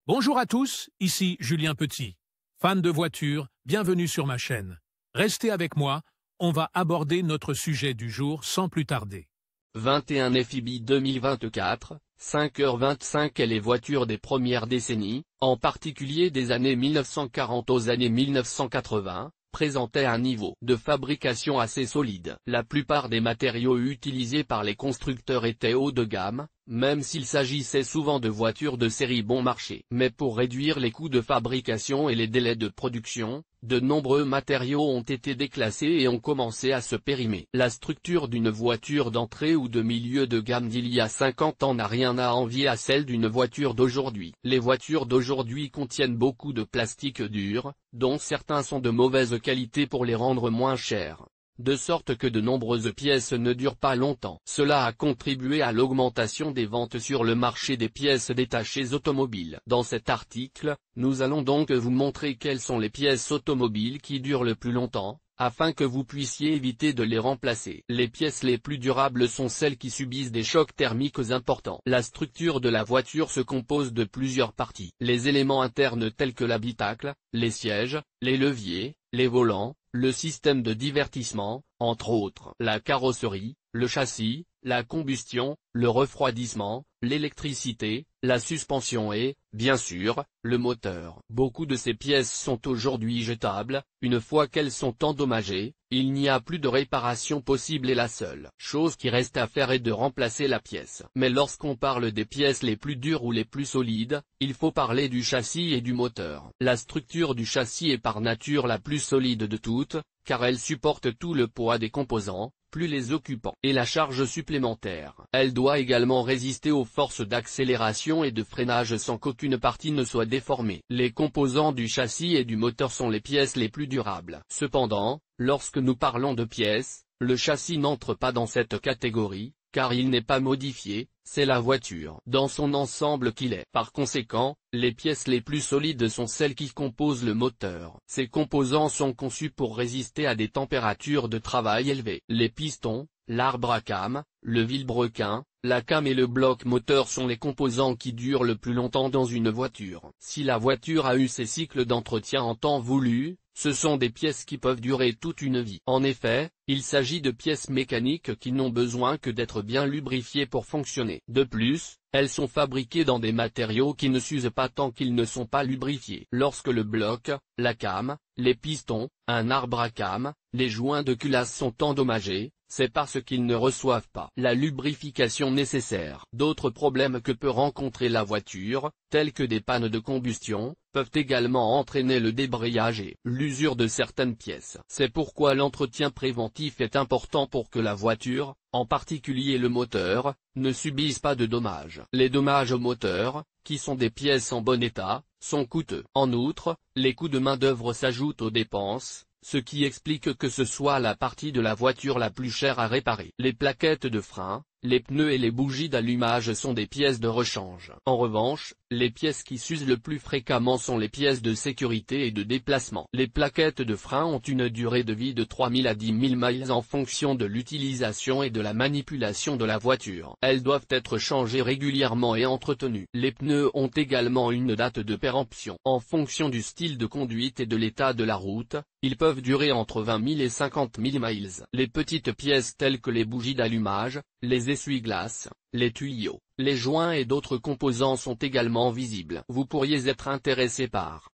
Bonjour à tous, ici Julien Petit. Fan de voitures, bienvenue sur ma chaîne. Restez avec moi, on va aborder notre sujet du jour sans plus tarder. 21 FIBI 2024, 5h25 et les voitures des premières décennies, en particulier des années 1940 aux années 1980, présentaient un niveau de fabrication assez solide. La plupart des matériaux utilisés par les constructeurs étaient haut de gamme, même s'il s'agissait souvent de voitures de série bon marché. Mais pour réduire les coûts de fabrication et les délais de production, de nombreux matériaux ont été déclassés et ont commencé à se périmer. La structure d'une voiture d'entrée ou de milieu de gamme d'il y a 50 ans n'a rien à envier à celle d'une voiture d'aujourd'hui. Les voitures d'aujourd'hui contiennent beaucoup de plastique dur, dont certains sont de mauvaise qualité pour les rendre moins chers, de sorte que de nombreuses pièces ne durent pas longtemps. Cela a contribué à l'augmentation des ventes sur le marché des pièces détachées automobiles. Dans cet article, nous allons donc vous montrer quelles sont les pièces automobiles qui durent le plus longtemps, afin que vous puissiez éviter de les remplacer. Les pièces les plus durables sont celles qui subissent des chocs thermiques importants. La structure de la voiture se compose de plusieurs parties. Les éléments internes tels que l'habitacle, les sièges, les leviers, les volants, le système de divertissement, entre autres. La carrosserie, le châssis, la combustion, le refroidissement, l'électricité, la suspension et, bien sûr, le moteur. Beaucoup de ces pièces sont aujourd'hui jetables. Une fois qu'elles sont endommagées, il n'y a plus de réparation possible et la seule chose qui reste à faire est de remplacer la pièce. Mais lorsqu'on parle des pièces les plus dures ou les plus solides, il faut parler du châssis et du moteur. La structure du châssis est par nature la plus solide de toutes, car elle supporte tout le poids des composants, plus les occupants et la charge supplémentaire. Elle doit également résister aux forces d'accélération et de freinage sans qu'aucune partie ne soit déformée. Les composants du châssis et du moteur sont les pièces les plus durables. Cependant, lorsque nous parlons de pièces, le châssis n'entre pas dans cette catégorie, car il n'est pas modifié, c'est la voiture dans son ensemble qui l'est. Par conséquent, les pièces les plus solides sont celles qui composent le moteur. Ces composants sont conçus pour résister à des températures de travail élevées. Les pistons, l'arbre à cames, le vilebrequin, la came et le bloc moteur sont les composants qui durent le plus longtemps dans une voiture. Si la voiture a eu ses cycles d'entretien en temps voulu, ce sont des pièces qui peuvent durer toute une vie. En effet, il s'agit de pièces mécaniques qui n'ont besoin que d'être bien lubrifiées pour fonctionner. De plus, elles sont fabriquées dans des matériaux qui ne s'usent pas tant qu'ils ne sont pas lubrifiés. Lorsque le bloc, la came, les pistons, un arbre à cames, les joints de culasse sont endommagés, c'est parce qu'ils ne reçoivent pas la lubrification nécessaire. D'autres problèmes que peut rencontrer la voiture, tels que des pannes de combustion, peuvent également entraîner le débrayage et l'usure de certaines pièces. C'est pourquoi l'entretien préventif est important pour que la voiture, en particulier le moteur, ne subisse pas de dommages. Les dommages au moteur, qui sont des pièces en bon état, sont coûteux. En outre, les coûts de main-d'œuvre s'ajoutent aux dépenses, ce qui explique que ce soit la partie de la voiture la plus chère à réparer. Les plaquettes de frein, les pneus et les bougies d'allumage sont des pièces de rechange. En revanche, les pièces qui s'usent le plus fréquemment sont les pièces de sécurité et de déplacement. Les plaquettes de frein ont une durée de vie de 3000 à 10 000 miles en fonction de l'utilisation et de la manipulation de la voiture. Elles doivent être changées régulièrement et entretenues. Les pneus ont également une date de péremption. En fonction du style de conduite et de l'état de la route, ils peuvent durer entre 20 000 et 50 000 miles. Les petites pièces telles que les bougies d'allumage, les essuie-glaces, les tuyaux, les joints et d'autres composants sont également visibles. Vous pourriez être intéressé par